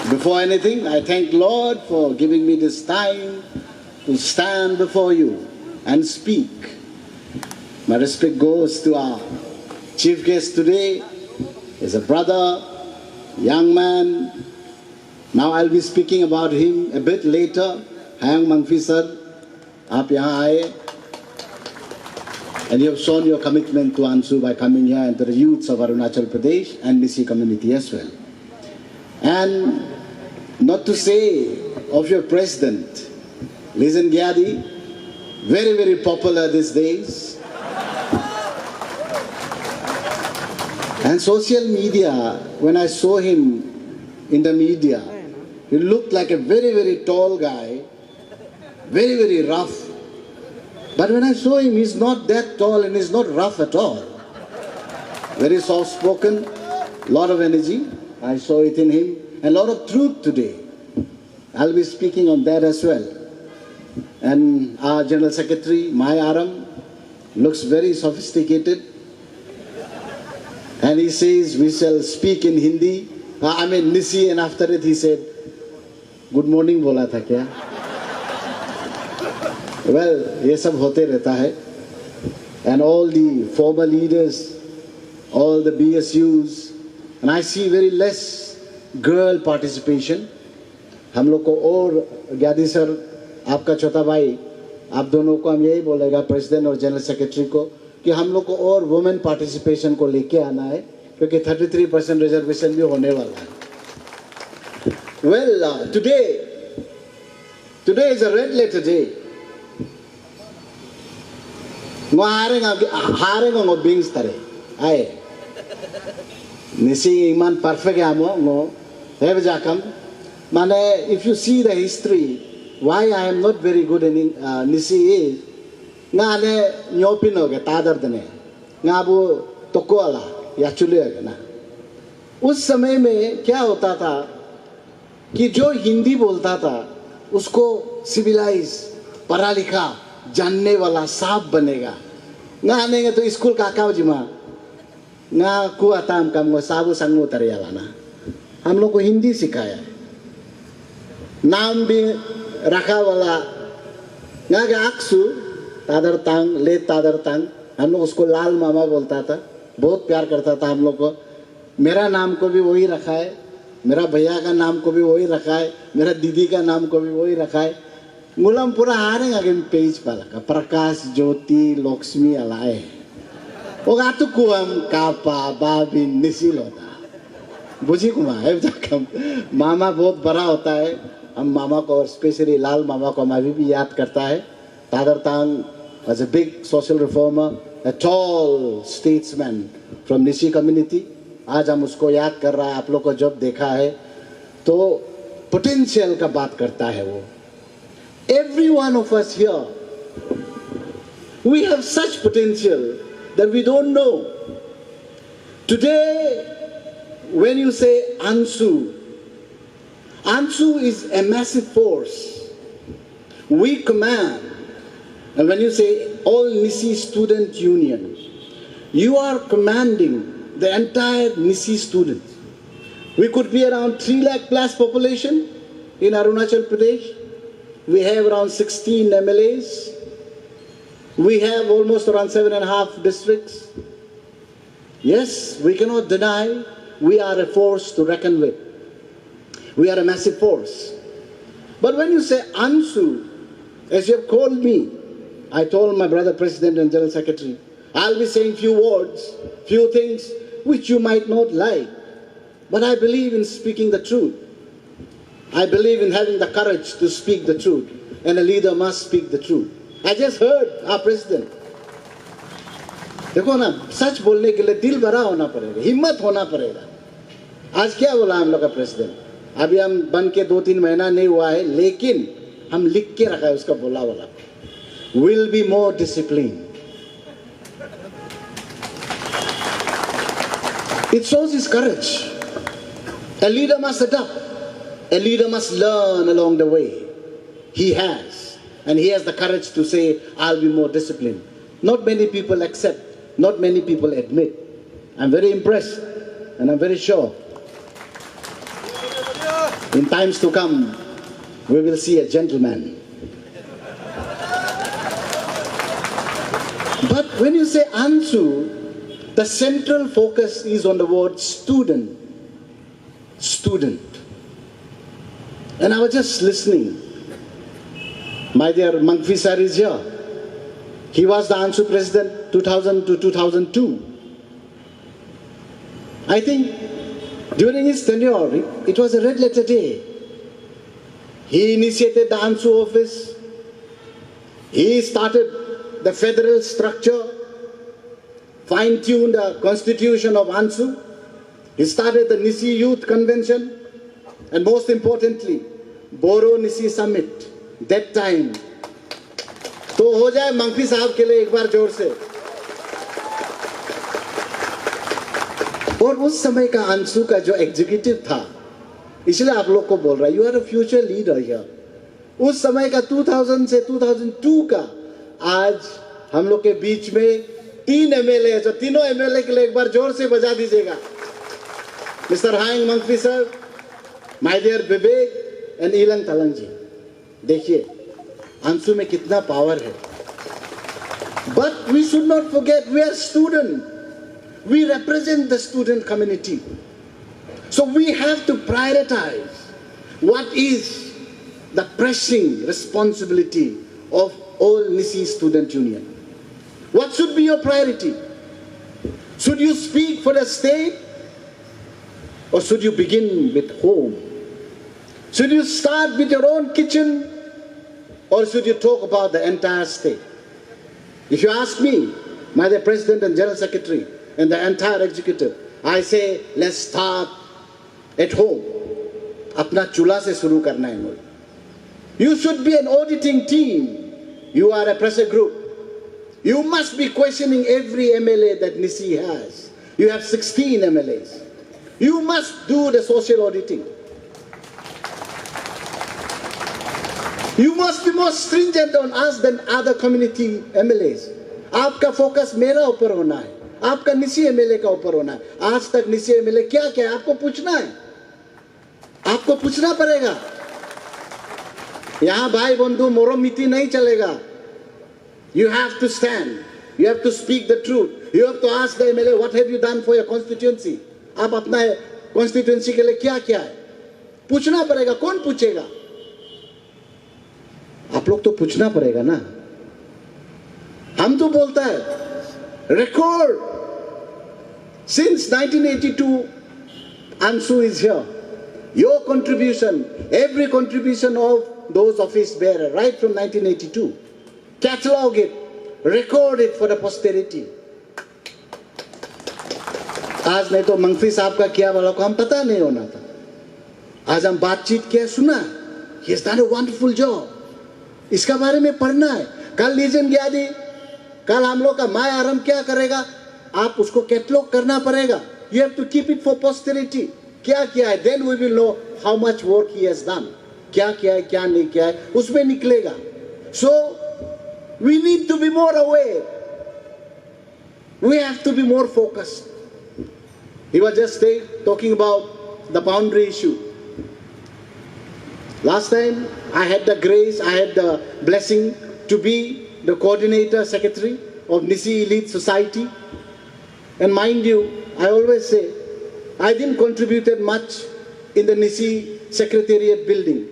Before anything, I thank Lord for giving me this time to stand before you and speak. My respect goes to our chief guest today. He's a brother, young man. Now I'll be speaking about him a bit later. Hayang Mangfi sir, aap yahan aaye. And you have shown your commitment to ANSU by coming here and to the youths of Arunachal Pradesh and Nisi community as well. And not to say of your president, Lizen Gyadi, very, very popular these days. And social media, when I saw him in the media, he looked like a very, very tall guy, very, very rough. But when I saw him, he's not that tall and he's not rough at all. Very soft-spoken, lot of energy. I saw it in him. And a lot of truth today. I'll be speaking on that as well. And our General Secretary, Mai Aram, looks very sophisticated. And he says, we shall speak in Hindi. Nisi, and after it he said, good morning bola tha kya? Well, ye sab hote rehta hai. And all the former leaders, all the BSUs, and I see very less girl participation. हम लोग को और ग्यादी sir, आपका छोटा भाई, आप दोनों को हम यही बोलेगा प्रेसिडेंट और जनरल सेक्रेटरी को कि हम लोग को और वुमेन पार्टिसिपेशन को लेके आना है क्योंकि 33% रिजर्वेशन भी होने वाला है. Well, today is a red letter day. Haring ang beings tare. Ay. Nisi iman perfect amo mo. Have jakam. Mane, if you see the history, why I am not very good in Nisi is, nga ne nyopino ke tadar dane, nga bu toko ala ya chule ke na. उस समय में क्या होता था कि जो हिंदी बोलता था उसको सिविलाइज पढ़ा लिखा जानने वाला साफ बनेगा. nga आनेंगे तो स्कूल का काव जिमा nga कुआ ताम काम को साबु संगो तरियाला ना. हम लोग को हिंदी सिखाया है. नाम भी रखा वाला nga के अक्सु तादर तांग ले तादर तांग, हम लोग उसको लाल मामा बोलता था. बहुत प्यार करता था हम लोग को. मेरा नाम को भी वही रखा है, मेरा भैया का नाम को भी वही रखा है, मेरा दीदी का नाम को भी वही रखा है. मुलाम पूरा हारेंगे आगे पेज पर का प्रकाश ज्योति लक्ष्मी अलाए वो गातु कुआम कापा बाबी निसिल होता बुझी कुमा है. जब मामा बहुत बड़ा होता है, हम मामा को और स्पेशली लाल मामा को हम अभी भी याद करता है. तादर तांग was a big social reformer, a tall statesman from Nisi community. आज हम उसको याद कर रहा है. आप लोग को जब देखा है तो पोटेंशियल का बात करता है वो. Every one of us here, we have such potential that we don't know. Today, when you say ANSU, ANSU is a massive force. We command, and when you say All Nisi Student Union, you are commanding the entire Nisi students. We could be around 3 lakh plus population in Arunachal Pradesh. We have around 16 MLAs. We have almost around 7.5 districts. Yes, we cannot deny we are a force to reckon with. We are a massive force. But when you say ANSU, as you have called me, I told my brother President and General Secretary, I'll be saying few words, few things which you might not like. But I believe in speaking the truth. I believe in having the courage to speak the truth. And a leader must speak the truth. I just heard our president. देखो ना, सच बोलने के लिए दिल भरा होना पड़ेगा, हिम्मत होना पड़ेगा. आज क्या बोला हम लोग का प्रेसिडेंट? अभी हम बन के 2-3 महीना नहीं हुआ है, लेकिन हम लिख के रखा है उसका बोला वाला. Will be more disciplined. It shows his courage. A leader must adapt. A leader must learn along the way. He has. And he has the courage to say, I'll be more disciplined. Not many people accept. Not many people admit. I'm very impressed. And I'm very sure. In times to come, we will see a gentleman. But when you say Ansu, the central focus is on the word student. Student. And I was just listening. My dear Mangfi sir is here. He was the Ansu president 2000 to 2002. I think during his tenure, it was a red letter day. He initiated the Ansu office. He started the federal structure, fine-tuned the constitution of Ansu. He started the Nisi Youth Convention, and most importantly, Boro Nisi Summit. That time. तो हो जाए मंगफी साहब के लिए एक बार जोर से. और उस समय का अंशु का जो एग्जीक्यूटिव था, इसलिए आप लोग को बोल रहा है, you are a future leader here. उस समय का 2000 से 2002 का आज हम लोग के बीच में 3 एमएलए है, जो तीनों एमएलए के लिए एक बार जोर से बजा दीजिएगा. Mister Hang Mangfi sir, my dear Vivek and Elang Talang ji. देखिए अंशु में कितना पावर है. But we should not forget we are student. We represent the student community. So we have to prioritize what is the pressing responsibility of all Nisi Student Union. What should be your priority? Should you speak for the state, or should you begin with home? Should you start with your own kitchen, or should you talk about the entire state? If you ask me, my dear President and General Secretary, and the entire executive, I say, let's start at home. अपना चूल्हा से शुरू करना है मुझे. You should be an auditing team. You are a pressure group. You must be questioning every MLA that Nisi has. You have 16 MLAs. You must do the social auditing. You must be more stringent on us than other community MLAs. आपका focus मेरा ऊपर होना है, आपका निसी MLA का ऊपर होना है. आज तक निसी एमएलए क्या क्या है आपको पूछना है, आपको पूछना पड़ेगा. यहां भाई बंधु मोरो मिति नहीं चलेगा. You have to stand, you have to speak the truth, you have to ask the MLA what have you done for your constituency. आप अपना constituency के लिए क्या क्या है पूछना पड़ेगा. कौन पूछेगा? आप लोग तो पूछना पड़ेगा ना. हम तो बोलता है record. Since 1982, Ansu is here. Your contribution, every contribution of those office bearers, right from 1982, catalog it, record it for the posterity. आज नहीं तो मंगफी साहब का किया वाला को हम पता नहीं होना था. आज हम बातचीत किया, सुना. He has done a wonderful job. इसका बारे में पढ़ना है. कल लीजन गया दी, कल हम लोग का माय आरम क्या करेगा, आप उसको कैटलॉग करना पड़ेगा. You have to keep it for posterity. क्या किया है, then we will know how much work he has done. क्या किया है, क्या नहीं किया है, उसमें निकलेगा. So we need to be more aware. We have to be more focused. He was just talking about the boundary issue. Last time I had the grace, I had the blessing to be the coordinator secretary of Nisi Elite Society. And mind you, I always say, I didn't contributed much in the Nisi Secretariat building.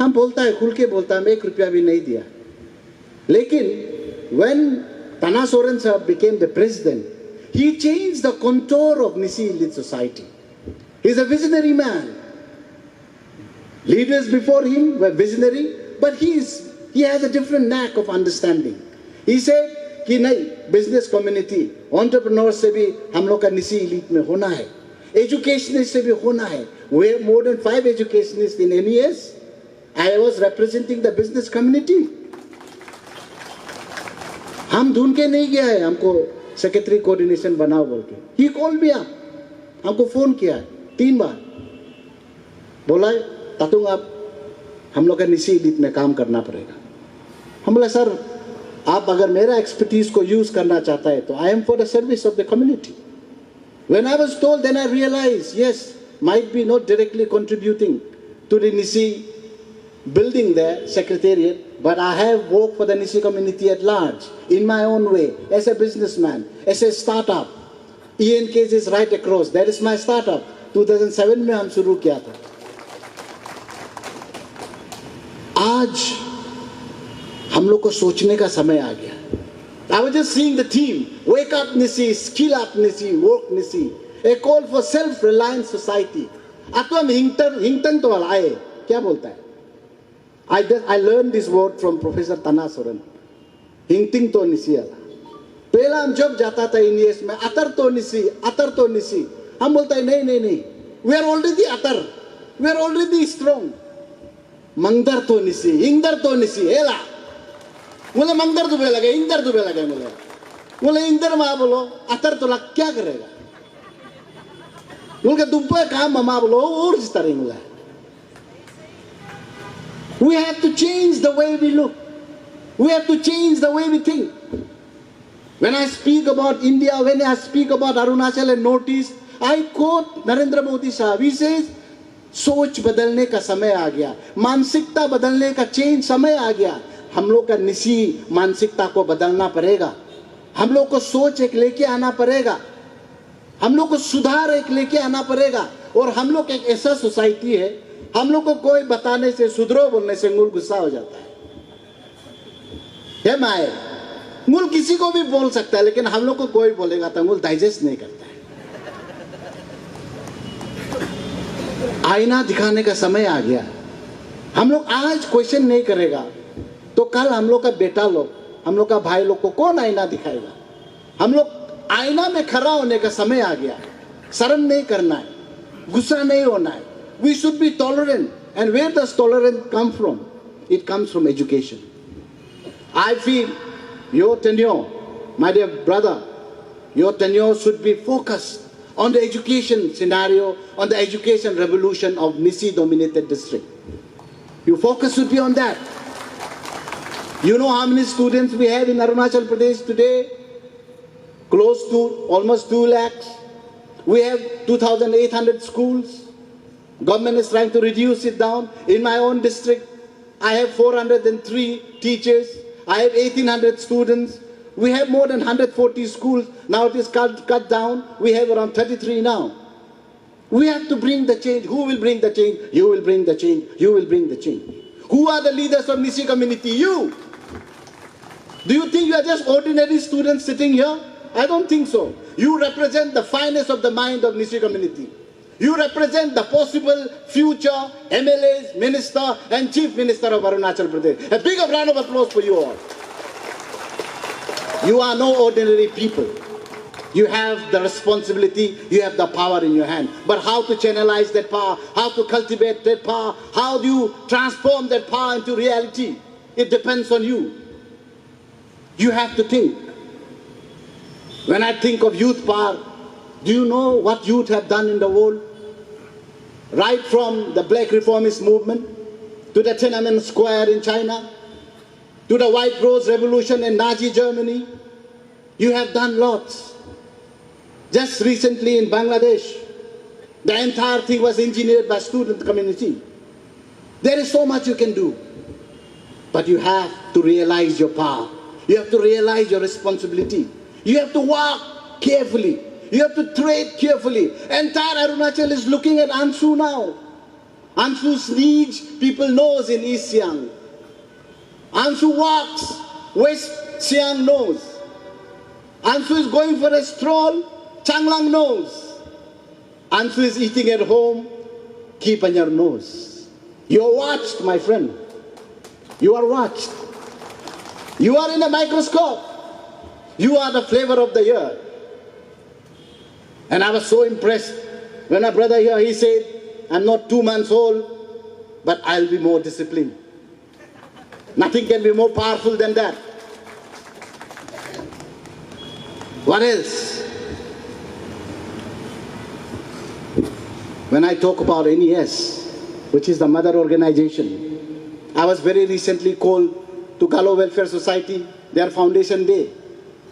हम बोलता है, खुल के बोलता है, मैं 1 रुपया भी नहीं दिया. लेकिन when Tana Soren sir became the president, he changed the contour of Nisi Elite Society. He's a visionary man. Leaders before him were visionary, but he has a different knack of understanding. He said कि नहीं, business community, entrepreneurs से भी हम लोग का Nisi Elite में होना है, educationists से भी होना है. We have more than 5 educationists in NES. I was representing the business community. हम ढूंढ के नहीं गया है हमको सेक्रेटरी कोऑर्डिनेशन बनाओ बोल के. He called me up, हमको फोन किया है 3 बार, बोला है तातुंग आप हम लोग का Nisi Elite में काम करना पड़ेगा. हम बोला सर आप अगर मेरा एक्सपर्टीज को यूज करना चाहता है तो I am for the service of the community. When I was told, then I realized, yes, might be not directly contributing to the NISI building their secretariat, but I have worked for the NISI community at large, in my own way, as a businessman, as a startup. ENKs is right across. That is my startup. 2007 में हम शुरू किया था. आज हम लोग को सोचने का समय आ गया. I was just seeing the theme, wake up NISI, skill up NISI, work NISI, a call for self-reliant society. अब तो हम हिंगटन तो आए, क्या बोलता है? I learned this word from Professor Tanasoran. हिंगटिंग तो NISI आला. पहला हम जब जाता था इंडियस में, अतर तो NISI, हम बोलता है नहीं, we are already Atar, we are already strong. मंगदर तो NISI, हिंगदर तो NISI, हेला. मुझे मंगदर दुबे लगे, हिंगदर दुबे लगे मुझे हिंगदर माँ बोलो, अतर तो लग क्या करेगा? मुझे दुबे काम माँ बोलो और जिस तरह मुझे. We have to change the way we look. We have to change the way we think. When I speak about India, when I speak about Arunachal and Northeast, I quote Narendra Modi Sahab. He says, सोच बदलने का समय आ गया, मानसिकता बदलने का change समय आ गया. हम लोग का निसी मानसिकता को बदलना पड़ेगा. हम लोग को सोच एक लेके आना पड़ेगा. हम लोग को सुधार एक लेके आना पड़ेगा. और हम लोग एक ऐसा सोसाइटी है, हम लोग को कोई बताने से, सुधरो बोलने से मूल गुस्सा हो जाता है. माए मूल किसी को भी बोल सकता है, लेकिन हम लोग को कोई बोलेगा तो मूल डाइजेस्ट नहीं करता है. आईना दिखाने का समय आ गया. हम लोग आज क्वेश्चन नहीं करेगा तो कल हम लोग का बेटा लोग, हम लोग का भाई लोग को कौन आईना दिखाएगा? हम लोग आईना में खड़ा होने का समय आ गया. शर्म नहीं करना है, गुस्सा नहीं होना है. We should be tolerant. And where does tolerance come from? It comes from education. I feel your tenure, my dear brother, your tenure should be focused on the education scenario, on the education revolution of NISI-dominated district. Your focus should be on that. You know how many students we have in Arunachal Pradesh today? Close to almost 2 lakhs. We have 2,800 schools. Government is trying to reduce it down. In my own district, I have 403 teachers. I have 1,800 students. We have more than 140 schools. Now it is cut down. We have around 33 now. We have to bring the change. Who will bring the change? You will bring the change. You will bring the change. Who are the leaders of NISI community? You. Do you think you are just ordinary students sitting here? I don't think so. You represent the finest of the mind of NISI community. You represent the possible future MLAs, Minister and Chief Minister of Arunachal Pradesh. A big round of applause for you all. You are no ordinary people. You have the responsibility, you have the power in your hand. But how to channelize that power, how to cultivate that power, how do you transform that power into reality? It depends on you. You have to think. When I think of youth power, do you know what youth have done in the world? Right from the Black Reformist movement, to the Tiananmen Square in China, to the White Rose Revolution in Nazi Germany, you have done lots. Just recently in Bangladesh, the entire thing was engineered by student community. There is so much you can do, but you have to realize your power. You have to realize your responsibility. You have to walk carefully. You have to tread carefully. Entire Arunachal is looking at Ansu now. Ansu sneaks people knows in East Siang. Ansu walks, West Siang knows. Ansu is going for a stroll, Changlang knows. Ansu is eating at home, keep on your nose. You are watched, my friend. You are watched. You are in a microscope. You are the flavor of the year. And I was so impressed when my brother here, he said, I'm not 2 months old, but I'll be more disciplined. Nothing can be more powerful than that. What else? When I talk about NES, which is the mother organization, I was very recently called to Galo Welfare Society, their foundation day.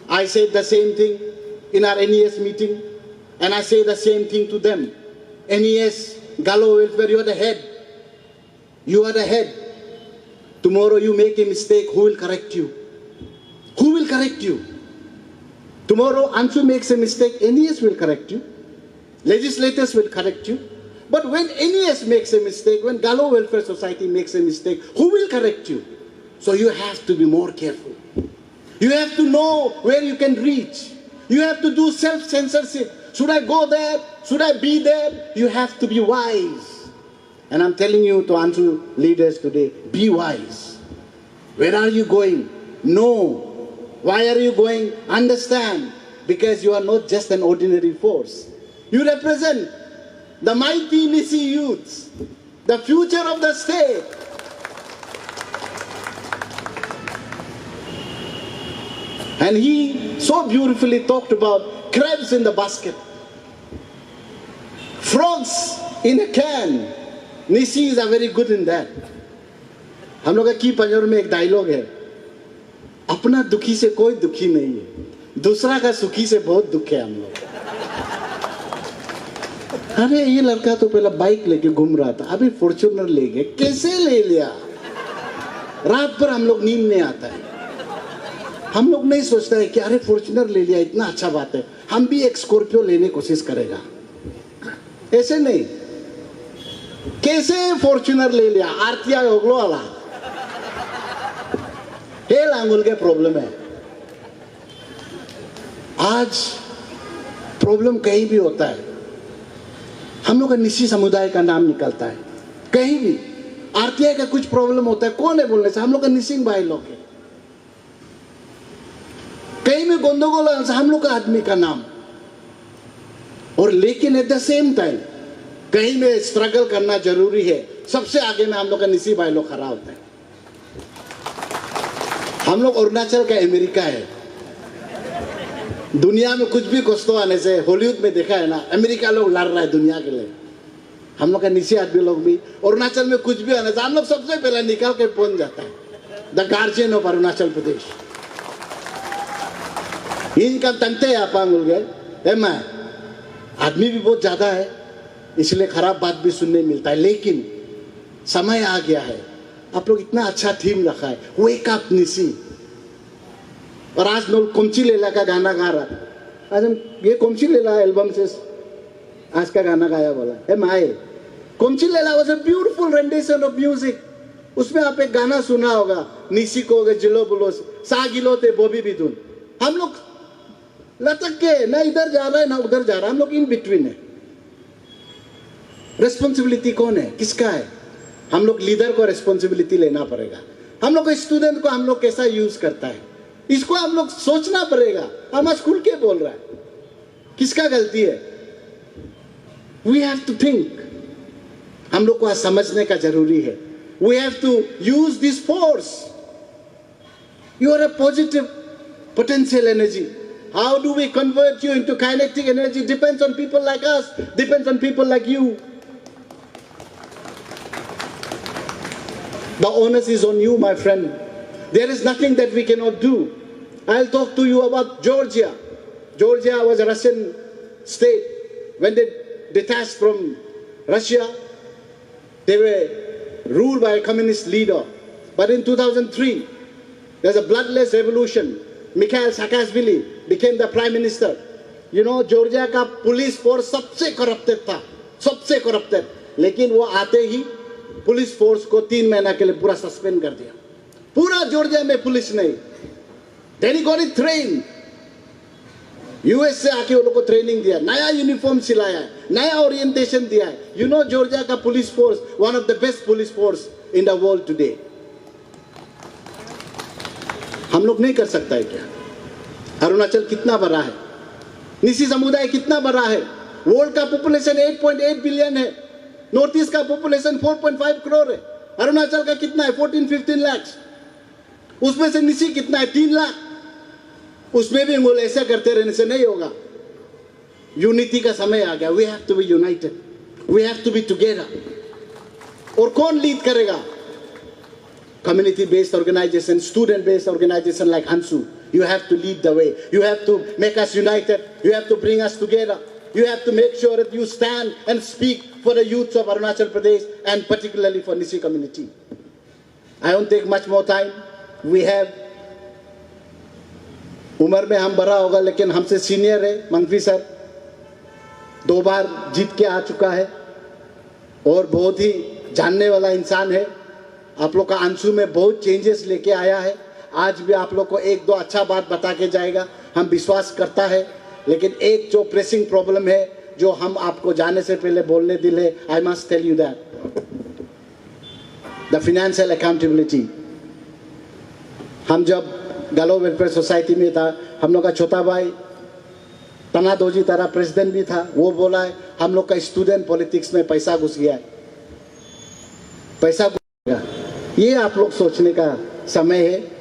I said the same thing in our NES meeting, and I say the same thing to them. NES, Galo welfare, you are the head. You are the head. Tomorrow you make a mistake, who will correct you? Who will correct you? Tomorrow Anshu makes a mistake, NES will correct you. Legislators will correct you. But when NES makes a mistake, when Galo Welfare Society makes a mistake, who will correct you? So you have to be more careful. You have to know where you can reach. You have to do self-censorship. Should I go there? Should I be there? You have to be wise. And I'm telling you to Anshu leaders today, be wise. Where are you going? Know. Why are you going? Understand. Because you are not just an ordinary force. You represent the mighty Nisi youths, the future of the state. And he so beautifully talked about crabs in the basket, frogs in a can. Nisi is very good in that. हम लोग का की पंजर में एक dialogue है, अपना दुखी से कोई दुखी नहीं है, दूसरा का सुखी से बहुत दुख है हम लोग। अरे ये लड़का तो पहले बाइक लेके घूम रहा था, अभी फॉर्च्यूनर ले गए, कैसे ले लिया? रात भर हम लोग नींद नहीं आता है। हम लोग नहीं सोचता है कि अरे फॉर्च्यूनर ले लिया, इतना अच्छा बात है, हम भी एक स्कॉर्पियो लेने की कोशिश करेगा। ऐसे नहीं, कैसे फॉर्च्यूनर ले लिया? आरतीआई होगलो वाला हे लांगुल के प्रॉब्लम है। आज प्रॉब्लम कहीं भी होता है, हम लोग का निसी समुदाय का नाम निकलता है। कहीं भी आरटीआई का कुछ प्रॉब्लम होता है, कौन है बोलने से? हम लोग का निसिंग भाई लोग है। कहीं में गंदगोल है, हम लोग का आदमी का नाम। और लेकिन एट द सेम टाइम कहीं में स्ट्रगल करना जरूरी है, सबसे आगे में हम लोग का निसी भाई लोग खड़ा होता है। हम लोग अरुणाचल का अमेरिका है। दुनिया में कुछ भी कोस्तो आने से, हॉलीवुड में देखा है ना, अमेरिका लोग लड़ रहा है दुनिया के लिए। हम लोग का नीचे आदमी लोग भी अरुणाचल में कुछ भी आने से हम लोग सबसे पहले निकाल के पहुंच जाता है, the guardian of Arunachal Pradesh. इनका तंते आपांग गए मैं, आदमी भी बहुत ज्यादा है, इसलिए खराब बात भी सुनने मिलता है। लेकिन समय आ गया है, आप लोग इतना अच्छा थीम रखा है, वेक अप निसी। और आज लोग कोमची लेला का गाना गा रहा था। आज हम ये कोमची लेला एल्बम से आज का गाना गाया बोला है माए। कोमची लेला was a beautiful rendition of music. उसमें आप एक गाना सुना होगा, निसी को जिलो बुलो सा गिलो ते बोबी बिदुन। हम लोग लटक के ना इधर जा रहा है ना उधर जा रहा है, हम लोग इन बिटवीन है। रिस्पॉन्सिबिलिटी कौन है, किसका है? हम लोग लीडर को रिस्पॉन्सिबिलिटी लेना पड़ेगा। हम लोग स्टूडेंट को हम लोग कैसा यूज करता है, इसको हम लोग सोचना पड़ेगा। हम आज खुल के बोल रहा है, किसका गलती है? We have to think. हम लोग को आज समझने का जरूरी है। We have to use this force. You are a positive potential energy. How do we convert you into kinetic energy? Depends on people like us, depends on people like you. The onus is on you, my friend. There is nothing that we cannot do. I'll talk to you about Georgia. Georgia was a Russian state. When they detached from Russia, they were ruled by a communist leader. But in 2003, there's a bloodless revolution. Mikhail Saakashvili became the prime minister. You know, Georgia का police force सबसे corrupted था, सबसे corrupted. लेकिन वो आते ही police force को 3 महीना के लिए पूरा सस्पेंड कर दिया। पूरा जॉर्जिया में पुलिस नहीं। Then he got it trained. US से आके वो लोग को ट्रेनिंग दिया, नया यूनिफॉर्म सिलाया है, नया ओरिएंटेशन दिया है। यू नो जॉर्जिया का police force one of the best police force in the world today. हम लोग नहीं कर सकता है क्या? अरुणाचल कितना बड़ा है, निसी समुदाय कितना बड़ा है। वर्ल्ड का पॉपुलेशन 8.8 बिलियन है, नॉर्थ ईस्ट का पॉपुलेशन 4.5 करोड़ है। अरुणाचल का कितना है? 14-15 लाख। उसमें से निसी कितना है? 3 लाख। उसमें भी वो ऐसा करते रहने से नहीं होगा। यूनिटी का समय आ गया। We have to be united, we have to be together. और कौन लीड करेगा? Community based organisation, student based organisation like Hansu. You have to lead the way. You have to make us united. You have to bring us together. you have to make sure that you stand and speak for the youths of Arunachal Pradesh and particularly for Nisi community. I won't take much more time. We have, उम्र में हम बड़ा होगा लेकिन हमसे senior है मंगवी sir, 2 बार जीत के आ चुका है और बहुत ही जानने वाला इंसान है। आप लोग का अंशु में बहुत चेंजेस लेके आया है। आज भी आप लोग को 1-2 अच्छा बात बता के जाएगा, हम विश्वास करता है। लेकिन एक जो प्रेसिंग प्रॉब्लम है जो हम आपको जाने से पहले बोलने दिले, I must tell you that the financial accountability. हम जब गालो वेलफेयर सोसाइटी में था, हम लोग का छोटा भाई तना दोजी तारा प्रेसिडेंट भी था, वो बोला है हम लोग का स्टूडेंट पॉलिटिक्स में पैसा घुस गया है, पैसा घुस गया। ये आप लोग सोचने का समय है।